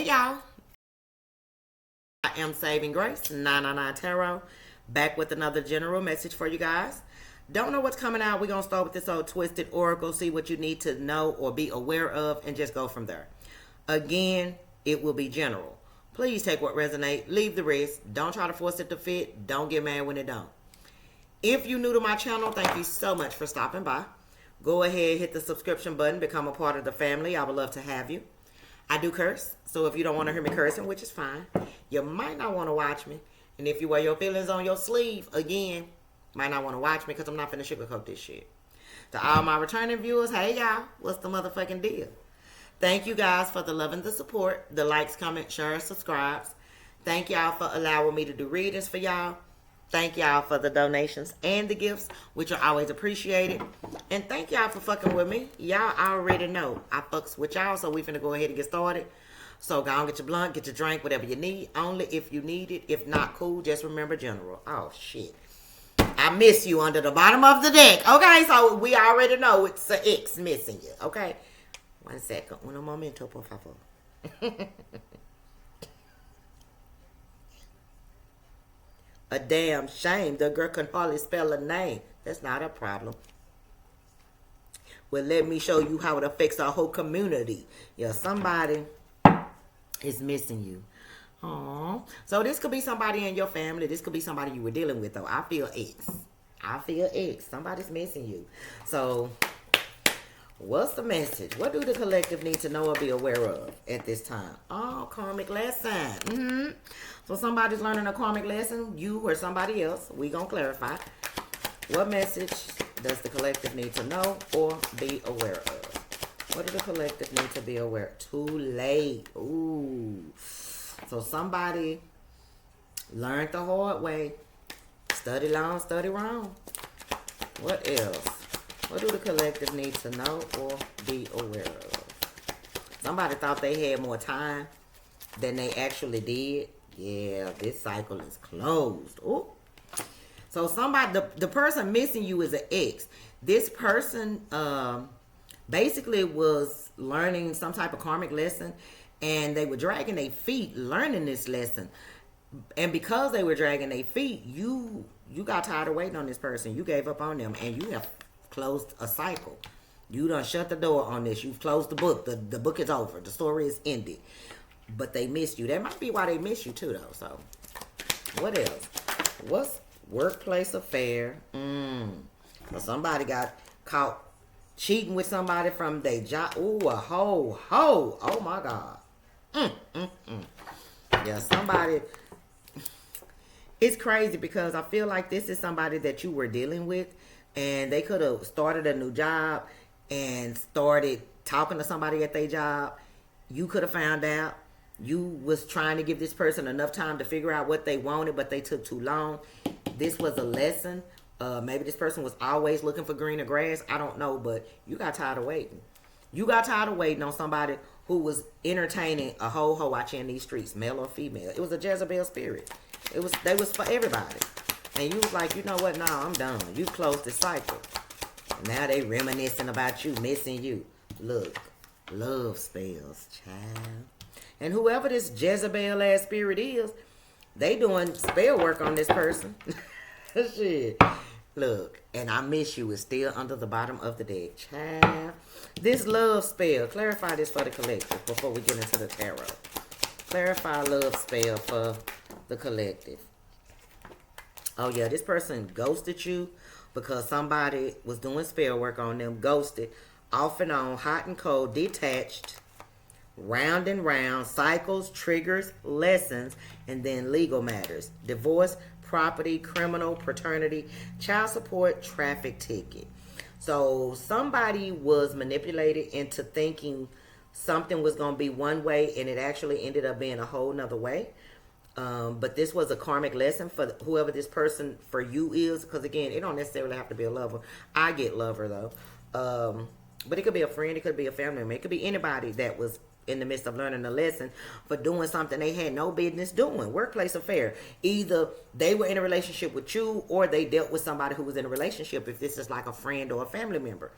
Hey y'all, I am Saving Grace 999 Tarot, back with another general message for you guys. Don't know what's coming out. We're going to start with this old twisted oracle, see what you need to know or be aware of, and just go from there. Again, it will be general. Please take what resonates, leave the rest. Don't try to force it to fit. Don't get mad when it don't. If you're new to my channel, thank you so much for stopping by. Go ahead, hit the subscription button, become a part of the family. I would love to have you. I do curse, so if you don't want to hear me cursing, which is fine, you might not want to watch me. And if you wear your feelings on your sleeve, again, might not want to watch me because I'm not finna sugarcoat this shit. To all my returning viewers, hey y'all, what's the motherfucking deal? Thank you guys for the love and the support, the likes, comment, share, subscribes. Thank y'all for allowing me to do readings for y'all. Thank y'all for the donations and the gifts, which are always appreciated. And thank y'all for fucking with me. Y'all already know I fucks with y'all, so we finna go ahead and get started. So go on, get your blunt, get your drink, whatever you need. Only if you need it. If not, cool. Just remember general. Oh, shit. I miss you under the bottom of the deck. Okay, so we already know it's an X missing you. Okay? 1 second. Un momento, por favor. A damn shame. The girl can hardly spell a name. That's not a problem. Well, let me show you how it affects our whole community. Yeah, somebody is missing you. Aww. So this could be somebody in your family. This could be somebody you were dealing with, though. I feel X. I feel X. Somebody's missing you. So what's the message? What do the collective need to know or be aware of at this time? Oh, karmic lesson. So somebody's learning a karmic lesson, you or somebody else. We gonna clarify. What message does the collective need to know or be aware of? What do the collective need to be aware of? Too late. Ooh. So somebody learned the hard way. Study long, study wrong. What else? What do the collective need to know or be aware of? Somebody thought they had more time than they actually did. Yeah, this cycle is closed. Ooh. So somebody, the person missing you is an ex. This person basically was learning some type of karmic lesson, and they were dragging their feet learning this lesson. And because they were dragging their feet, you got tired of waiting on this person. You gave up on them, and you have closed a cycle. You done shut the door on this. You've closed the book. The book is over. The story is ended. But they missed you. That might be why they miss you too, though. So, what else? What's workplace affair? So somebody got caught cheating with somebody from their job. Ooh, a ho. Oh my God. Yeah, somebody. It's crazy because I feel like this is somebody that you were dealing with, and they could have started a new job and started talking to somebody at their job. You could have found out. You was trying to give this person enough time to figure out what they wanted, but they took too long. This was a lesson. Maybe this person was always looking for greener grass. I don't know, but you got tired of waiting. You got tired of waiting on somebody who was entertaining a ho out here in these streets, male or female. It was a Jezebel spirit. They was for everybody. And you was like, you know what? No, I'm done. You closed the cycle. Now they reminiscing about you, missing you. Look, love spells, child. And whoever this Jezebel ass spirit is, they doing spell work on this person. Shit. Look, and I miss you is still under the bottom of the deck. Child. This love spell, clarify this for the collective before we get into the tarot. Clarify love spell for the collective. Oh yeah, this person ghosted you because somebody was doing spell work on them. Ghosted, off and on, hot and cold, detached, round and round, cycles, triggers, lessons, and then legal matters. Divorce, property, criminal, paternity, child support, traffic ticket. So somebody was manipulated into thinking something was going to be one way, and it actually ended up being a whole nother way. But this was a karmic lesson for whoever this person for you is, because again, it don't necessarily have to be a lover. I get lover though. But it could be a friend, it could be a family member, it could be anybody that was in the midst of learning a lesson for doing something they had no business doing. Workplace affair. Either they were in a relationship with you or they dealt with somebody who was in a relationship, if this is like a friend or a family member.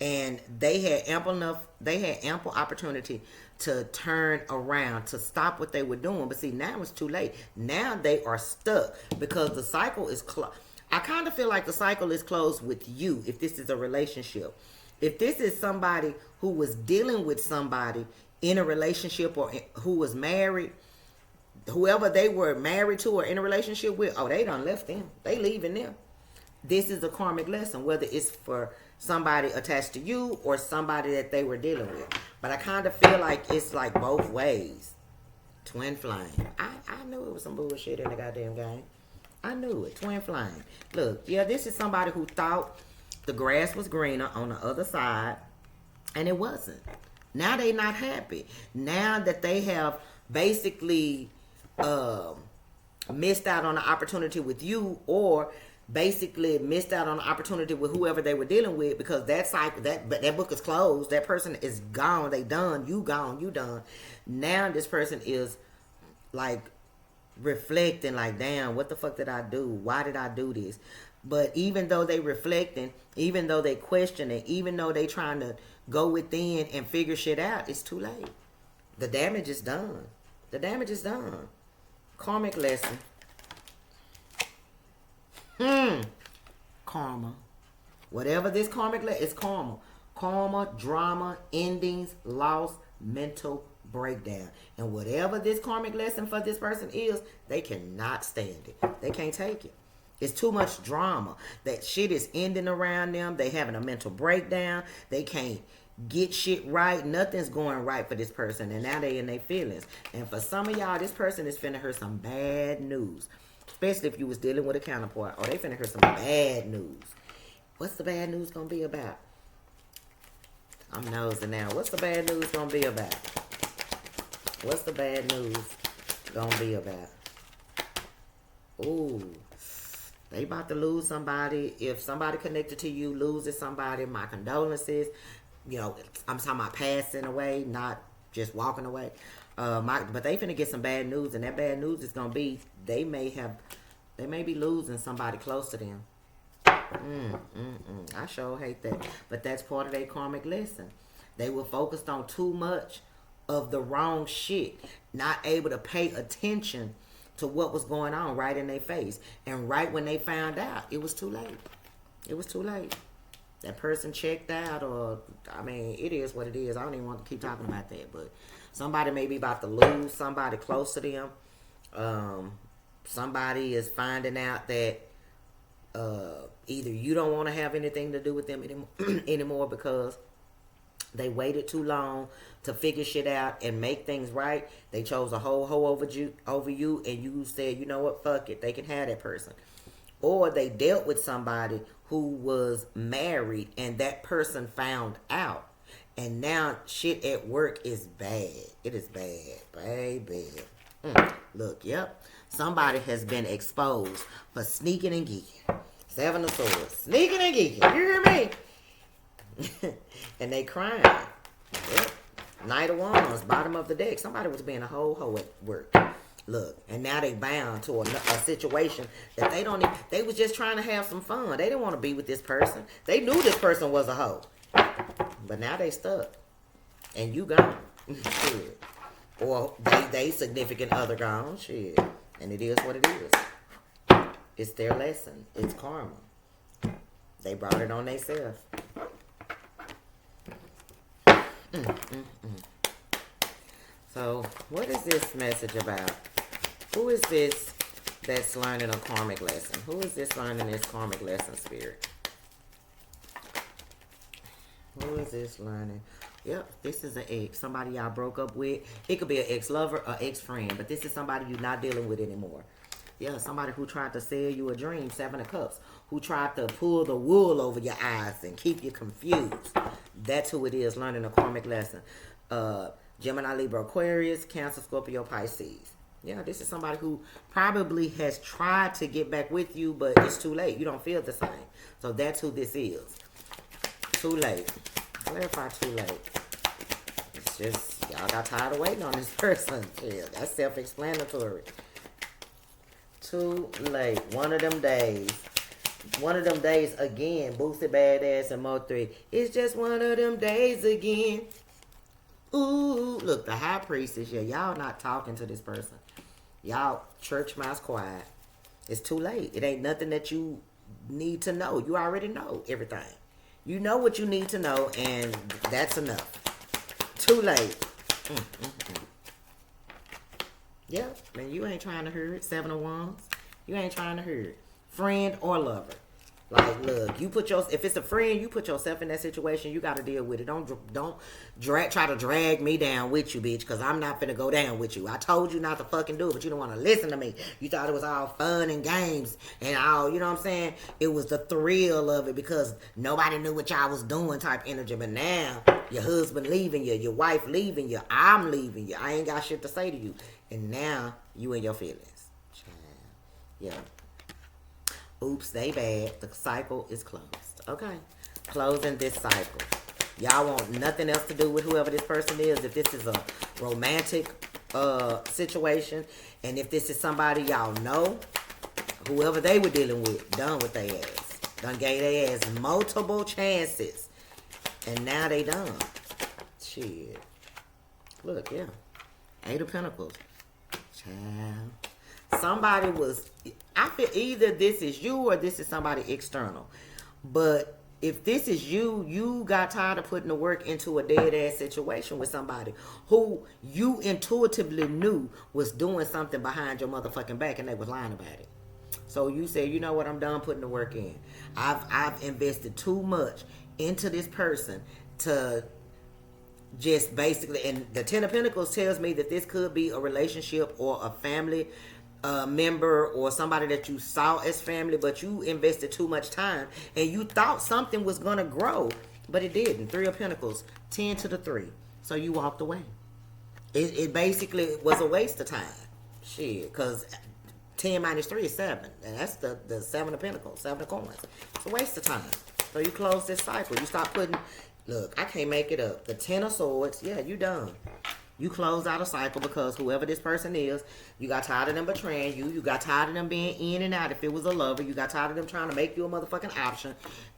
And they had ample opportunity to turn around, to stop what they were doing. But see, now it's too late. Now they are stuck because the cycle is closed. I kind of feel like the cycle is closed with you if this is a relationship. If this is somebody who was dealing with somebody in a relationship or who was married, whoever they were married to or in a relationship with, oh, they done left them. They leaving them. This is a karmic lesson, whether it's for somebody attached to you or somebody that they were dealing with. But I kind of feel like it's like both ways. Twin flame. I knew it was some bullshit in the goddamn game. I knew it. Twin flame. Look, yeah, this is somebody who thought the grass was greener on the other side, and it wasn't. Now they not happy. Now that they have basically missed out on the opportunity with you, or basically missed out on the opportunity with whoever they were dealing with, because that cycle, that book is closed. That person is gone. They done. You gone. You done. Now this person is like reflecting, like, damn, what the fuck did I do? Why did I do this? But even though they reflecting, even though they questioning, even though they trying to go within and figure shit out, it's too late. The damage is done. The damage is done. Karmic lesson. Karma. Whatever this karmic lesson is, karma. Karma, drama, endings, loss, mental breakdown. And whatever this karmic lesson for this person is, they cannot stand it. They can't take it. It's too much drama. That shit is ending around them. They having a mental breakdown. They can't get shit right. Nothing's going right for this person. And now they in their feelings. And for some of y'all, this person is finna hear some bad news. Especially if you was dealing with a counterpart. Oh, they finna hear some bad news. What's the bad news gonna be about? I'm nosing now. What's the bad news gonna be about? What's the bad news gonna be about? Ooh. They about to lose somebody. If somebody connected to you loses somebody, my condolences. You know, I'm talking about passing away, not just walking away. But they finna get some bad news, and that bad news is gonna be they may be losing somebody close to them. I sure hate that. But that's part of their karmic lesson. They were focused on too much of the wrong shit, not able to pay attention to what was going on right in their face. And right when they found out, it was too late. It was too late. That person checked out, or, I mean, it is what it is. I don't even want to keep talking about that, but somebody may be about to lose somebody close to them. Somebody is finding out that either you don't want to have anything to do with them anymore because they waited too long to figure shit out and make things right. They chose a whole hoe over you, and you said, you know what, fuck it, they can have that person. Or they dealt with somebody who was married, and that person found out, and now shit at work is bad. It is bad, baby. Look, yep, somebody has been exposed for sneaking and geeking. Seven of Swords, sneaking and geeking. You hear me? And they crying. Yep. Knight of Wands, bottom of the deck. Somebody was being a whole hoe at work. Look, and now they bound to a situation that they don't even, they was just trying to have some fun. They didn't want to be with this person. They knew this person was a hoe. But now they stuck. And you gone. Shit. Or they significant other gone. Shit. And it is what it is. It's their lesson. It's karma. They brought it on themselves. So, what is this message about? Who is this that's learning a karmic lesson? Who is this learning this karmic lesson, Spirit? Who is this learning? Yep, this is an ex. Somebody y'all broke up with. It could be an ex-lover or ex-friend, but this is somebody you're not dealing with anymore. Yeah, somebody who tried to sell you a dream, Seven of Cups. Who tried to pull the wool over your eyes and keep you confused. That's who it is, learning a karmic lesson. Gemini, Libra, Aquarius, Cancer, Scorpio, Pisces. Yeah, this is somebody who probably has tried to get back with you, but it's too late. You don't feel the same. So that's who this is. Too late. Clarify too late. It's just, y'all got tired of waiting on this person. Yeah, that's self-explanatory. Too late. One of them days. One of them days again. Boosted badass and Mo 3. It's just one of them days again. Ooh, look, the high priestess. Yeah, y'all not talking to this person. Y'all church mouse quiet. It's too late. It ain't nothing that you need to know. You already know everything. You know what you need to know, and that's enough. Too late. Yeah, man, you ain't trying to hear it. 7 of Wands. You ain't trying to hear it. Friend or lover. Like, look, you put your, if it's a friend, you put yourself in that situation. You got to deal with it. Don't try to drag me down with you, bitch, because I'm not finna go down with you. I told you not to fucking do it, but you don't want to listen to me. You thought it was all fun and games and all, you know what I'm saying? It was the thrill of it because nobody knew what y'all was doing type energy. But now, your husband leaving you, your wife leaving you, I'm leaving you. I ain't got shit to say to you. And now, you in your feelings. Yeah. Oops, they bad. The cycle is closed. Okay. Closing this cycle. Y'all want nothing else to do with whoever this person is. If this is a romantic situation, and if this is somebody y'all know, whoever they were dealing with, done with their ass. Done gave their ass multiple chances. And now they done. Shit. Look, yeah. 8 of Pentacles. Child. Somebody was, I feel either this is you or this is somebody external. But if this is you, you got tired of putting the work into a dead ass situation with somebody who you intuitively knew was doing something behind your motherfucking back and they was lying about it. So you said, you know what, I'm done putting the work in. I've invested too much into this person to just basically, and the 10 of Pentacles tells me that this could be a relationship or a family member or somebody that you saw as family, but you invested too much time and you thought something was going to grow, but it didn't. 3 of Pentacles, 10 to the 3. So you walked away. It basically was a waste of time. Shit, because 10 minus 3 is 7. And that's the 7 of Pentacles, 7 of Coins. It's a waste of time. So you close this cycle. You stop putting, look, I can't make it up. The 10 of Swords, yeah, you done. You closed out a cycle because whoever this person is, you got tired of them betraying you. You got tired of them being in and out. If it was a lover, you got tired of them trying to make you a motherfucking option.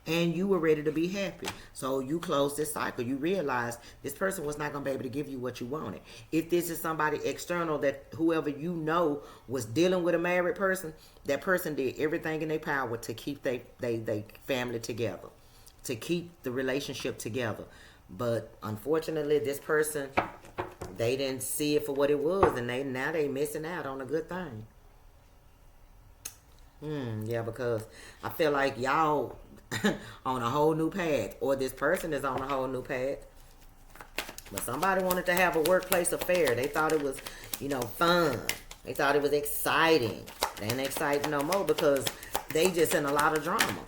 And you were ready to be happy. So you closed this cycle. You realized this person was not going to be able to give you what you wanted. If this is somebody external that whoever you know was dealing with a married person, that person did everything in their power to keep they family together. To keep the relationship together. But unfortunately, this person, they didn't see it for what it was, and now they missing out on a good thing. Yeah, because I feel like y'all on a whole new path, or this person is on a whole new path. But somebody wanted to have a workplace affair. They thought it was, fun. They thought it was exciting. They ain't exciting no more because they just in a lot of drama.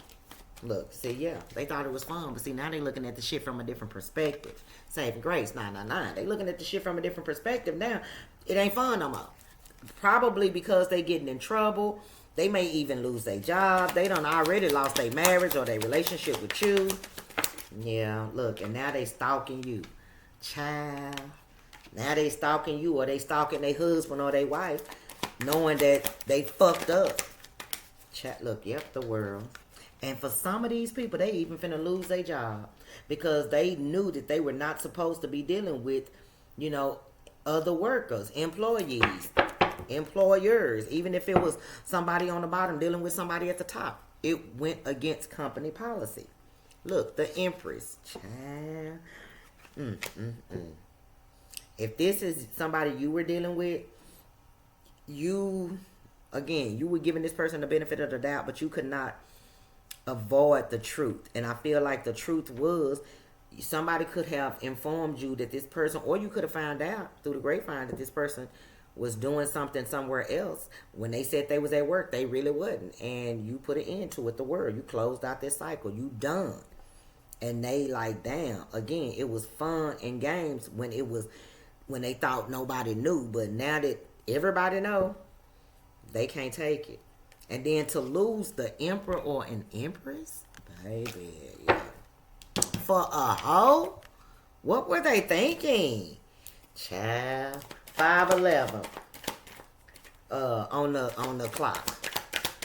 Look, see, yeah, they thought it was fun, but see, now they looking at the shit from a different perspective. Saving grace, 999. They looking at the shit from a different perspective now. It ain't fun no more. Probably because they getting in trouble. They may even lose their job. They done already lost their marriage or their relationship with you. Yeah, look, and now they stalking you. Child. Now they stalking you, or they stalking their husband or their wife, knowing that they fucked up. Child, look, yep, the world. And for some of these people, they even finna lose their job because they knew that they were not supposed to be dealing with, other workers, employees, employers. Even if it was somebody on the bottom dealing with somebody at the top, it went against company policy. Look, the Empress. Child. If this is somebody you were dealing with, you were giving this person the benefit of the doubt, but you could not avoid the truth. And I feel like the truth was somebody could have informed you that this person, or you could have found out through the grapevine that this person was doing something somewhere else. When they said they was at work, they really wasn't. And you put an end to it, the word. You closed out this cycle. You done. And they like, damn, again, it was fun and games when they thought nobody knew. But now that everybody know, they can't take it. And then to lose the emperor or an empress, baby, yeah. For a hoe? What were they thinking? Child, 5'11" on the clock.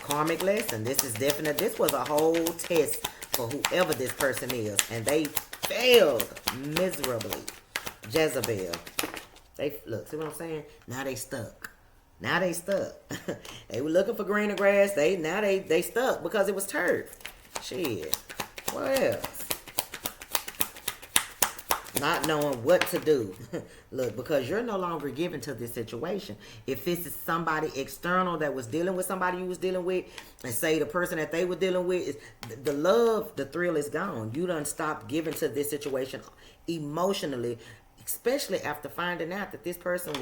Karmic lesson. This is definite. This was a whole test for whoever this person is. And they failed miserably. Jezebel. They, look, see what I'm saying? Now they stuck. Now they stuck. They were looking for greener grass. Now they stuck because it was turf. Shit. What else? Not knowing what to do. Look, because you're no longer given to this situation. If this is somebody external that was dealing with somebody you was dealing with, and say the person that they were dealing with, is the love, the thrill is gone. You done stopped giving to this situation emotionally, especially after finding out that this person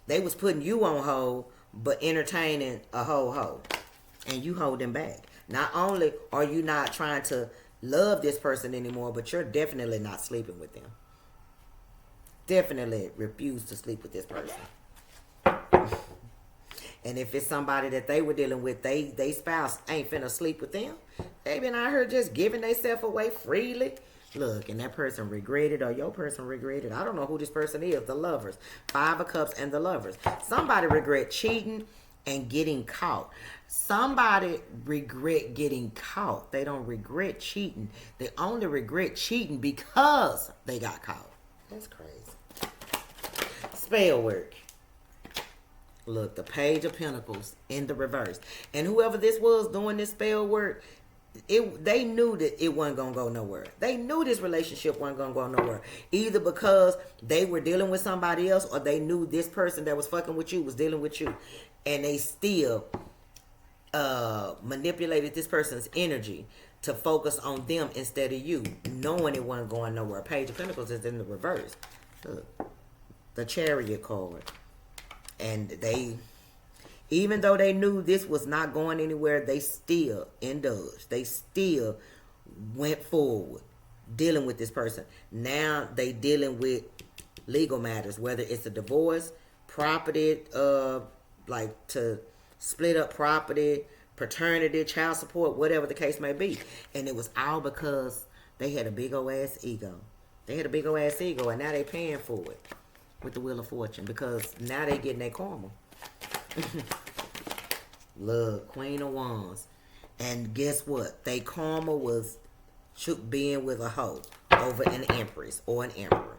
they was putting you on hold, but entertaining a hoe. And you hold them back. Not only are you not trying to love this person anymore, but you're definitely not sleeping with them. Definitely refuse to sleep with this person. And if it's somebody that they were dealing with, they spouse ain't finna sleep with them. They been out here just giving themselves away freely. Look, and that person regretted, or your person regretted. I don't know who this person is. The lovers. 5 of Cups and the lovers. Somebody regret cheating and getting caught. Somebody regret getting caught. They don't regret cheating. They only regret cheating because they got caught. That's crazy. Spell work. Look, the Page of Pentacles in the reverse. And whoever this was doing this spell work, they knew that it wasn't going to go nowhere. They knew this relationship wasn't going to go nowhere. Either because they were dealing with somebody else, or they knew this person that was fucking with you was dealing with you. And they still manipulated this person's energy to focus on them instead of you, knowing it wasn't going nowhere. Page of Pentacles is in the reverse. Look, the Chariot card. And they, even though they knew this was not going anywhere, they still indulged. They still went forward dealing with this person. Now they dealing with legal matters, whether it's a divorce, property, like to split up property, paternity, child support, whatever the case may be. And it was all because they had a big old ass ego. They had a big old ass ego, and now they paying for it with the Wheel of Fortune, because now they getting their karma. Look, Queen of Wands. And guess what? They karma was being with a hoe over an empress or an emperor.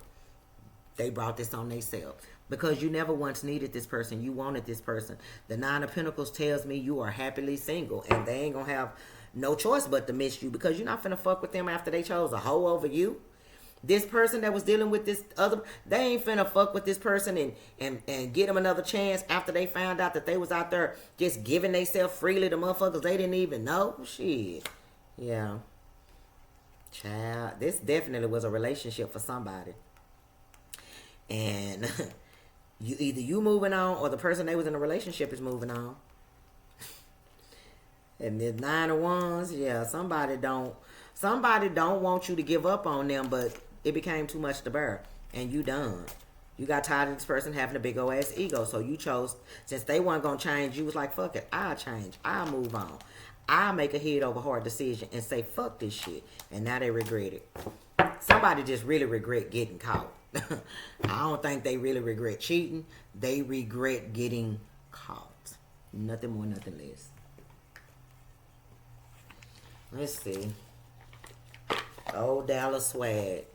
They brought this on themselves. Because you never once needed this person. You wanted this person. The 9 of Pentacles tells me you are happily single. And they ain't going to have no choice but to miss you. Because you're not finna fuck with them after they chose a hoe over you. This person that was dealing with this other, they ain't finna fuck with this person and get them another chance after they found out that they was out there just giving themselves freely to motherfuckers they didn't even know. Shit. Yeah. Child, this definitely was a relationship for somebody. And either you moving on, or the person they was in a relationship is moving on. And the 9 of Wands, yeah, somebody don't want you to give up on them, but it became too much to bear, and you done. You got tired of this person having a big old ass ego, so you chose, since they weren't gonna change, you was like, fuck it, I'll change, I'll move on, I'll make a head over heart decision and say fuck this shit. And now they regret it. Somebody just really regret getting caught. I don't think they really regret cheating. They regret getting caught. Nothing more, nothing less. Let's see. Old Dallas swag.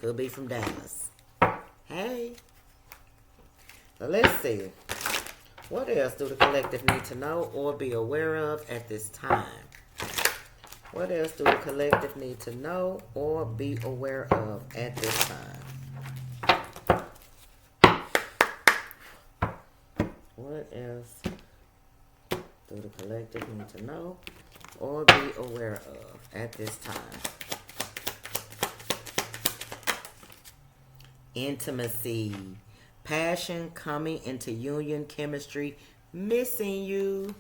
Could be from Dallas. Hey. So let's see. What else do the collective need to know or be aware of at this time? What else do the collective need to know or be aware of at this time? What else do the collective need to know or be aware of at this time? Intimacy, passion, coming into union, chemistry, missing you.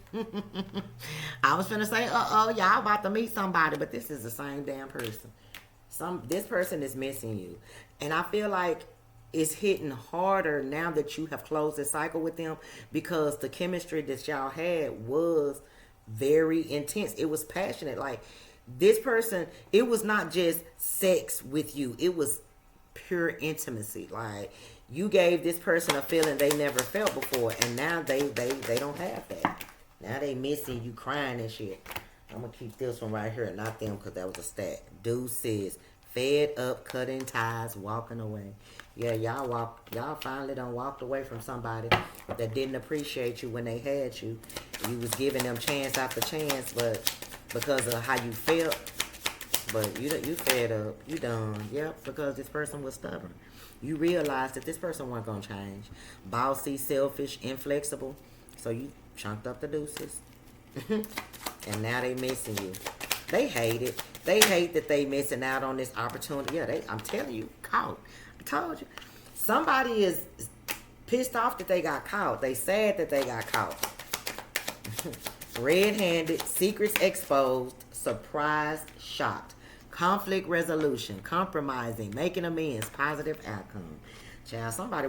I was finna say, y'all about to meet somebody, but this is the same damn person. This person is missing you. And I feel like it's hitting harder now that you have closed the cycle with them, because the chemistry that y'all had was very intense. It was passionate. Like, this person, it was not just sex with you. It was pure intimacy. Like, you gave this person a feeling they never felt before, and now they don't have that. Now they missing you, crying and shit. I'm gonna keep this one right here, not them, because that was a stat. Deuces. Fed up, cutting ties, walking away. Yeah, y'all finally done walked away from somebody that didn't appreciate you when they had you. You was giving them chance after chance, but because of how you felt, but you fed up, you done. Yep, because this person was stubborn. You realized that this person wasn't gonna change. Bossy, selfish, inflexible. So you chunked up the deuces. And now they missing you. They hate it. They hate that they missing out on this opportunity. Yeah, I'm telling you, caught. I told you. Somebody is pissed off that they got caught. They sad that they got caught. Red-handed, secrets exposed, surprise, shocked. Conflict resolution, compromising, making amends, positive outcome. Child, somebody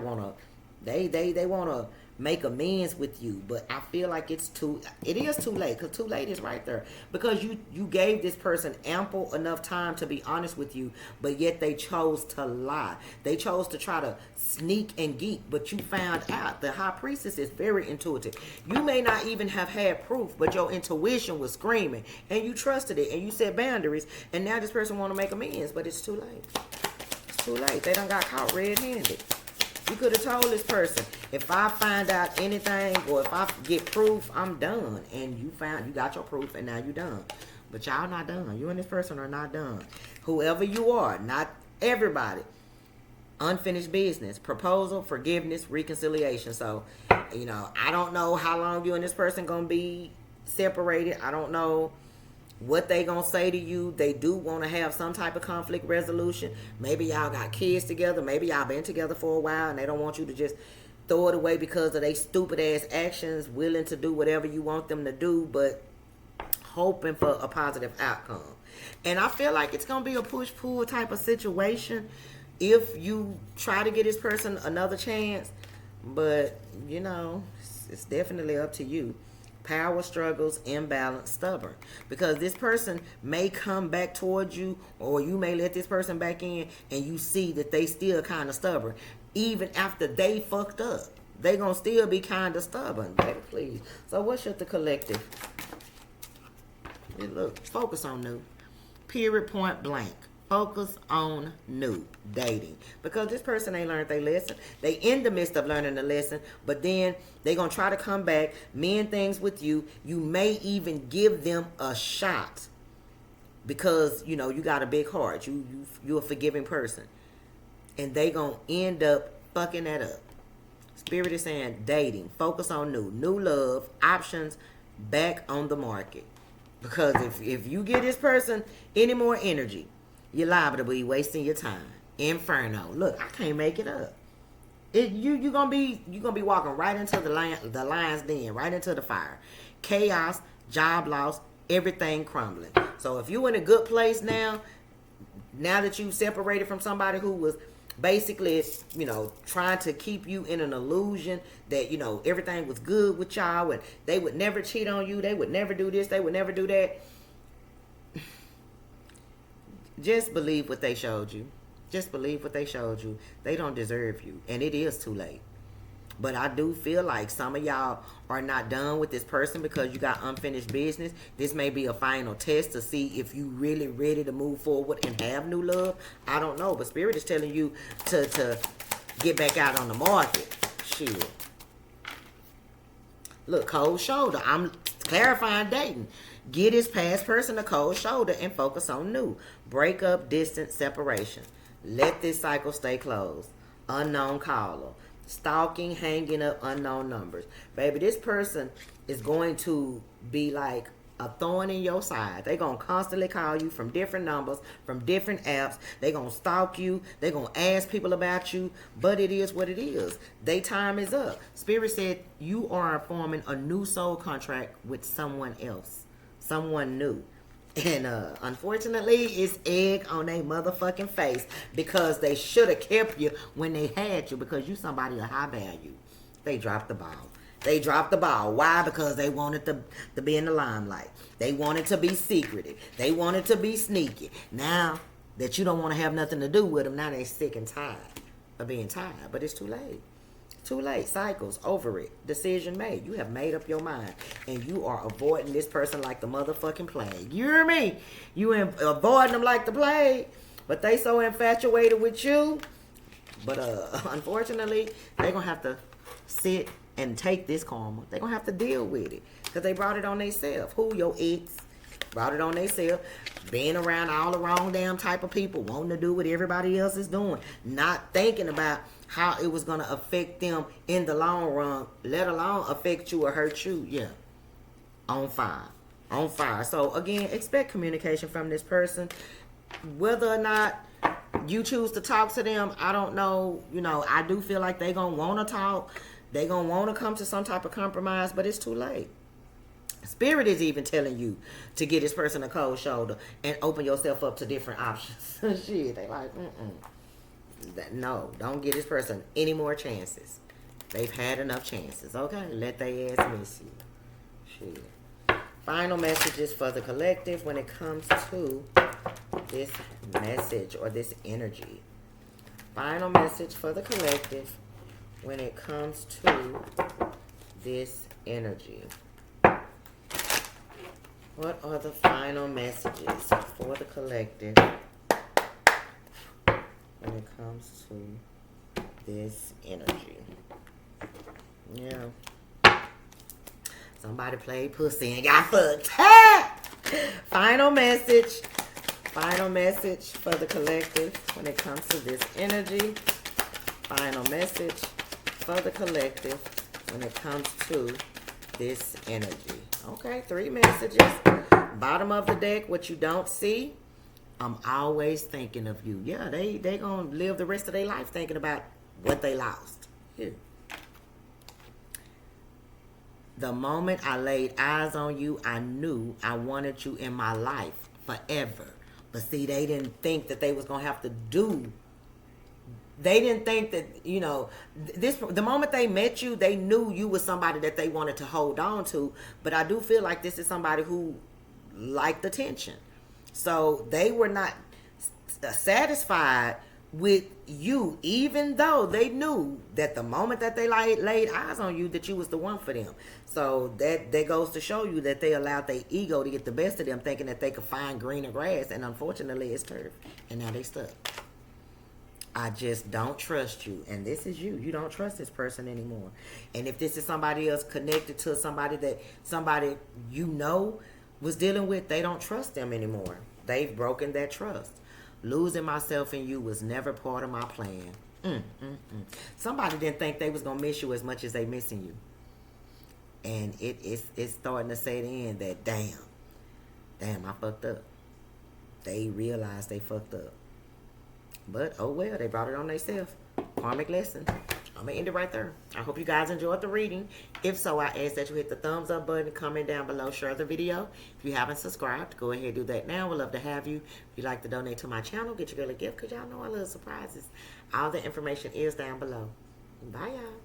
they wanna make amends with you, but I feel like it is too late, because too late is right there, because you gave this person ample enough time to be honest with you, but yet they chose to lie. They chose to try to sneak and geek, but you found out. The high priestess is very intuitive. You may not even have had proof, but your intuition was screaming and you trusted it and you set boundaries, and now this person want to make amends, but it's too late. It's too late. They done got caught red-handed. You could have told this person, if I find out anything or if I get proof, I'm done. And you got your proof and now you done. But y'all not done. You and this person are not done. Whoever you are, not everybody. Unfinished business, proposal, forgiveness, reconciliation. So, I don't know how long you and this person going to be separated. I don't know what they gonna say to you. They do want to have some type of conflict resolution. Maybe y'all got kids together. Maybe y'all been together for a while and they don't want you to just throw it away because of their stupid ass actions, willing to do whatever you want them to do, but hoping for a positive outcome. And I feel like it's gonna be a push-pull type of situation if you try to get this person another chance, but it's definitely up to you. Power struggles, imbalance, stubborn. Because this person may come back towards you, or you may let this person back in and you see that they still kind of stubborn. Even after they fucked up, they gonna still be kind of stubborn. Baby, please. So what should the collective? Look, focus on new. Period, point blank. Focus on new. Dating. Because this person ain't learned their lesson. They in the midst of learning the lesson, but then they gonna try to come back, mend things with you. You may even give them a shot because you got a big heart. You're a forgiving person, and they gonna end up fucking that up. Spirit is saying dating. Focus on new love options back on the market. Because if you give this person any more energy, you're liable to be wasting your time. Inferno. Look, I can't make it up. You're gonna be walking right into the lion's den, right into the fire. Chaos, job loss, everything crumbling. So if you're in a good place now that you've separated from somebody who was basically, trying to keep you in an illusion that, everything was good with y'all and they would never cheat on you, they would never do this, they would never do that. Just believe what they showed you. Just believe what they showed you. They don't deserve you. And it is too late. But I do feel like some of y'all are not done with this person because you got unfinished business. This may be a final test to see if you really ready to move forward and have new love. I don't know. But Spirit is telling you to get back out on the market. Shit. Look, cold shoulder. I'm clarifying dating. Get his past person a cold shoulder and focus on new. Breakup, distance, separation. Let this cycle stay closed. Unknown caller. Stalking, hanging up, unknown numbers. Baby, this person is going to be like a thorn in your side. They're going to constantly call you from different numbers, from different apps. They're going to stalk you. They're going to ask people about you. But it is what it is. Their time is up. Spirit said you are forming a new soul contract with someone else. Someone new. And unfortunately, it's egg on their motherfucking face because they should have kept you when they had you because you somebody of high value. They dropped the ball. They dropped the ball. Why? Because they wanted to be in the limelight. They wanted to be secretive. They wanted to be sneaky. Now that you don't want to have nothing to do with them, now they sick and tired of being tired. But it's too late. Too late. Cycles. Over it. Decision made. You have made up your mind. And you are avoiding this person like the motherfucking plague. You hear me? You avoiding them like the plague. But they so infatuated with you. But unfortunately, they're going to have to sit and take this karma. They're going to have to deal with it. Because they brought it on themselves. Who? Your ex. Brought it on themselves. Being around all the wrong damn type of people. Wanting to do what everybody else is doing. Not thinking about how it was going to affect them in the long run. Let alone affect you or hurt you. Yeah. On fire. On fire. So, again, expect communication from this person. Whether or not you choose to talk to them, I don't know. You know, I do feel like they're going to want to talk. They're going to want to come to some type of compromise, but it's too late. Spirit is even telling you to get this person a cold shoulder and open yourself up to different options. Shit, they like, no, don't give this person any more chances. They've had enough chances. Okay, let their ass miss you. Shit. Final messages for the collective when it comes to this message or this energy. Final message for the collective when it comes to this energy. What are the final messages for the collective when it comes to this energy? Yeah. Somebody played pussy and got fucked. Final message. Final message for the collective when it comes to this energy. Final message for the collective when it comes to this energy. Okay, 3 messages. Bottom of the deck, what you don't see. I'm always thinking of you. Yeah, they gonna live the rest of their life thinking about what they lost. Yeah. The moment I laid eyes on you, I knew I wanted you in my life forever. But see, they didn't think that they was gonna have to do. They didn't think that, you know, the moment they met you, they knew you was somebody that they wanted to hold on to. But I do feel like this is somebody who liked attention. So they were not satisfied with you, even though they knew that the moment that they laid eyes on you, that you was the one for them. So that goes to show you that they allowed their ego to get the best of them, thinking that they could find greener grass. And unfortunately, it's turf. And now they stuck. I just don't trust you. And this is you. You don't trust this person anymore. And if this is somebody else connected to somebody that somebody you know was dealing with, they don't trust them anymore. They've broken that trust. Losing myself in you was never part of my plan. Somebody didn't think they was going to miss you as much as they missing you. And it's starting to set in that, damn, I fucked up. They realized they fucked up. But, oh well, they brought it on themselves. Karmic lesson. I'm going to end it right there. I hope you guys enjoyed the reading. If so, I ask that you hit the thumbs up button, comment down below, share the video. If you haven't subscribed, go ahead and do that now. We'd love to have you. If you'd like to donate to my channel, get your girl a gift, because y'all know I love surprises. All the information is down below. Bye, y'all.